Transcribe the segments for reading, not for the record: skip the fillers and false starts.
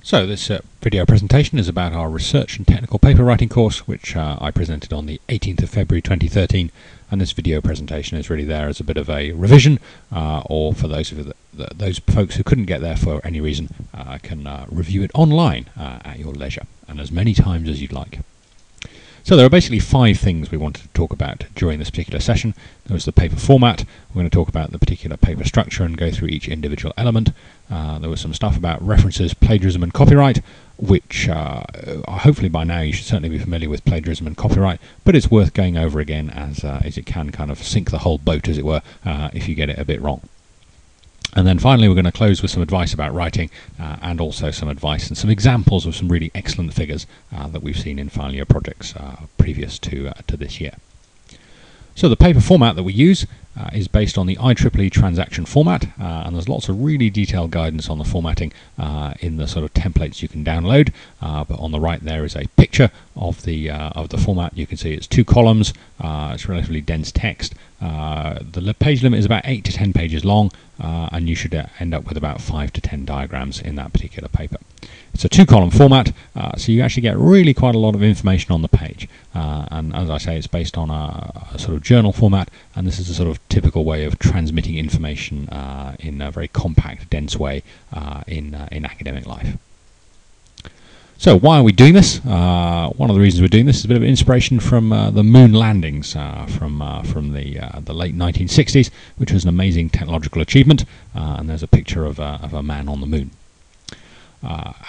So this video presentation is about our research and technical paper writing course, which I presented on the 18th of February 2013, and this video presentation is really there as a bit of a revision, or for those of those folks who couldn't get there for any reason, can review it online at your leisure, and as many times as you'd like. So there are basically 5 things we wanted to talk about during this particular session. There was the paper format. We're going to talk about the particular paper structure and go through each individual element. There was some stuff about references, plagiarism and copyright, which hopefully by now you should certainly be familiar with plagiarism and copyright, but it's worth going over again as it can kind of sink the whole boat, as it were, if you get it a bit wrong. And then finally we're going to close with some advice about writing, and also some advice and some examples of some really excellent figures that we've seen in final year projects previous to this year. So the paper format that we use is based on the IEEE transaction format, and there's lots of really detailed guidance on the formatting in the sort of templates you can download. But on the right there is a picture of the format. You can see it's 2 columns. It's relatively dense text. The page limit is about 8 to 10 pages long, and you should end up with about 5 to 10 diagrams in that particular paper. It's a 2-column format, so you actually get really quite a lot of information on the page. And as I say, it's based on a sort of journal format, and this is a sort of typical way of transmitting information in a very compact, dense way in academic life. So why are we doing this? One of the reasons we're doing this is a bit of inspiration from the moon landings from the late 1960s, which was an amazing technological achievement, and there's a picture of a man on the moon.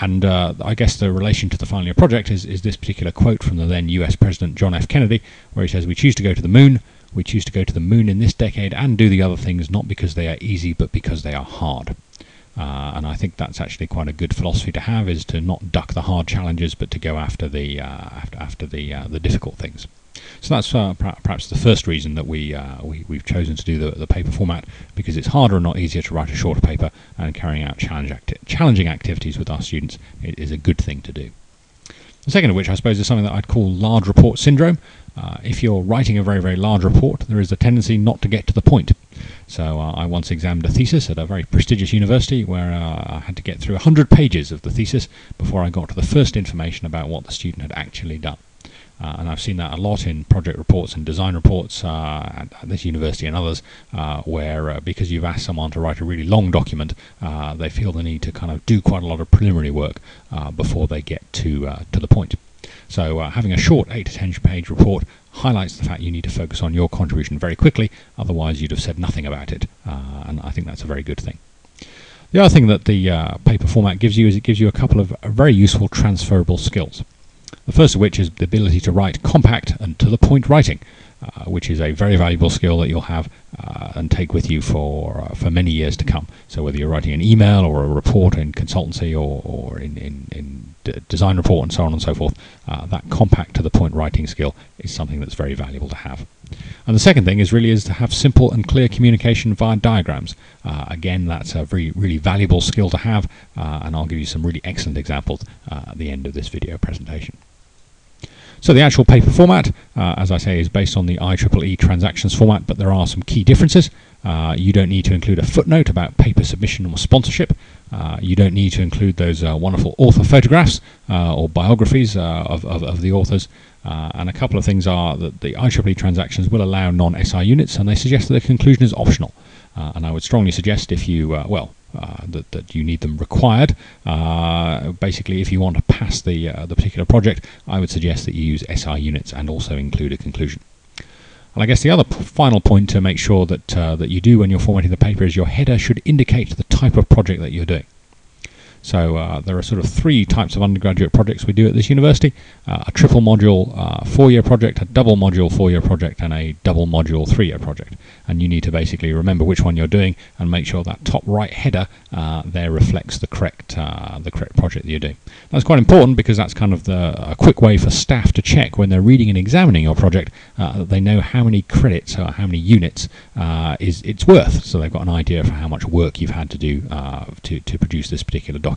And I guess the relation to the final year project is this particular quote from the then US President John F. Kennedy, where he says, "We choose to go to the moon. We choose to go to the moon in this decade and do the other things not because they are easy, but because they are hard." And I think that's actually quite a good philosophy to have, is to not duck the hard challenges, but to go after the difficult things. So that's perhaps the first reason that we've chosen to do the paper format, because it's harder and not easier to write a shorter paper, and carrying out challenging activities with our students is a good thing to do. The second of which, I suppose, is something that I'd call large report syndrome. If you're writing a very, very large report, there is a tendency not to get to the point. So I once examined a thesis at a very prestigious university where I had to get through 100 pages of the thesis before I got to the first information about what the student had actually done. And I've seen that a lot in project reports and design reports at this university and others, where because you've asked someone to write a really long document, they feel the need to kind of do quite a lot of preliminary work before they get to the point. So having a short 8 to 10 page report highlights the fact you need to focus on your contribution very quickly, otherwise you'd have said nothing about it, and I think that's a very good thing. The other thing that the paper format gives you is it gives you a couple of very useful transferable skills. The first of which is the ability to write compact and to-the-point writing, which is a very valuable skill that you'll have and take with you for many years to come. So whether you're writing an email or a report in consultancy or in design report and so on and so forth, that compact to-the-point writing skill is something that's very valuable to have. And the second thing is to have simple and clear communication via diagrams. Again, that's a really valuable skill to have, and I'll give you some really excellent examples at the end of this video presentation. So the actual paper format, as I say, is based on the IEEE transactions format, but there are some key differences. You don't need to include a footnote about paper submission or sponsorship. You don't need to include those wonderful author photographs or biographies of the authors. And a couple of things are that the IEEE transactions will allow non-SI units, and they suggest that the conclusion is optional. And I would strongly suggest if you, that you need them required. Basically, if you want to pass the particular project, I would suggest that you use SI units and also include a conclusion. And I guess the other final point to make sure that you do when you're formatting the paper is your header should indicate the type of project that you're doing. So there are sort of 3 types of undergraduate projects we do at this university: a triple module 4-year project, a double module 4-year project, and a double module 3-year project. And you need to basically remember which one you're doing and make sure that top right header there reflects the correct project that you're doing. That's quite important, because that's kind of a quick way for staff to check when they're reading and examining your project that they know how many credits or how many units it's worth. So they've got an idea for how much work you've had to do to produce this particular document.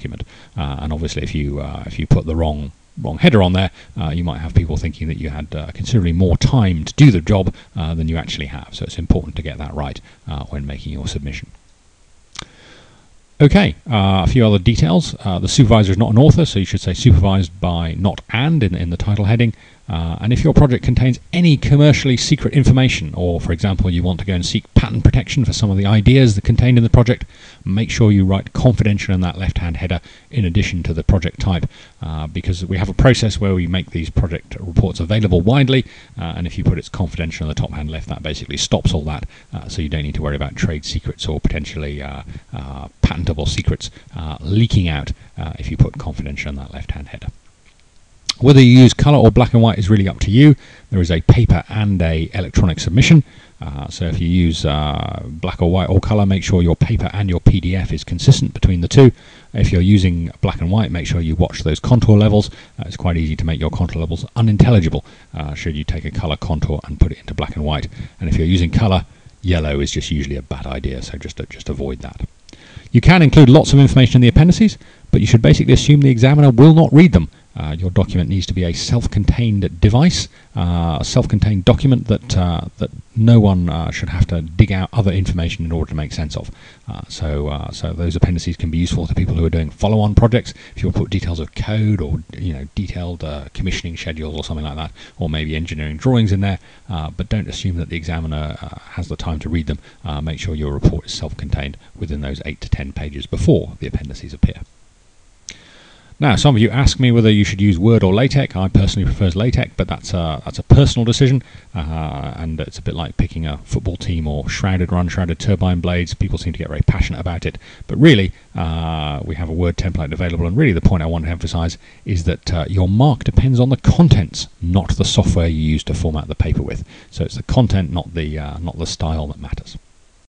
And obviously, if you put the wrong header on there, you might have people thinking that you had considerably more time to do the job than you actually have. So it's important to get that right when making your submission. Okay, a few other details. The supervisor is not an author, so you should say supervised by, not and, in the title heading. And if your project contains any commercially secret information, or for example you want to go and seek patent protection for some of the ideas that are contained in the project, make sure you write confidential in that left-hand header in addition to the project type, because we have a process where we make these project reports available widely, and if you put it's confidential in the top-hand left, that basically stops all that, so you don't need to worry about trade secrets or potentially patentable secrets leaking out if you put confidential in that left-hand header. Whether you use colour or black and white is really up to you. There is a paper and a electronic submission. So if you use black or white or colour, make sure your paper and your PDF is consistent between the two. If you're using black and white, make sure you watch those contour levels. It's quite easy to make your contour levels unintelligible should you take a colour contour and put it into black and white. And if you're using colour, yellow is just usually a bad idea, so just avoid that. You can include lots of information in the appendices, but you should basically assume the examiner will not read them. Your document needs to be a self-contained device, a self-contained document that no one should have to dig out other information in order to make sense of. So those appendices can be useful to people who are doing follow-on projects. If you want to put details of code or detailed commissioning schedules or something like that, or maybe engineering drawings in there, but don't assume that the examiner has the time to read them. Make sure your report is self-contained within those 8 to 10 pages before the appendices appear. Now, some of you ask me whether you should use Word or LaTeX. I personally prefer LaTeX, but that's a personal decision, and it's a bit like picking a football team or shrouded or unshrouded turbine blades. People seem to get very passionate about it, but really, we have a Word template available, and really the point I want to emphasize is that your mark depends on the contents, not the software you use to format the paper with. So it's the content, not the style that matters.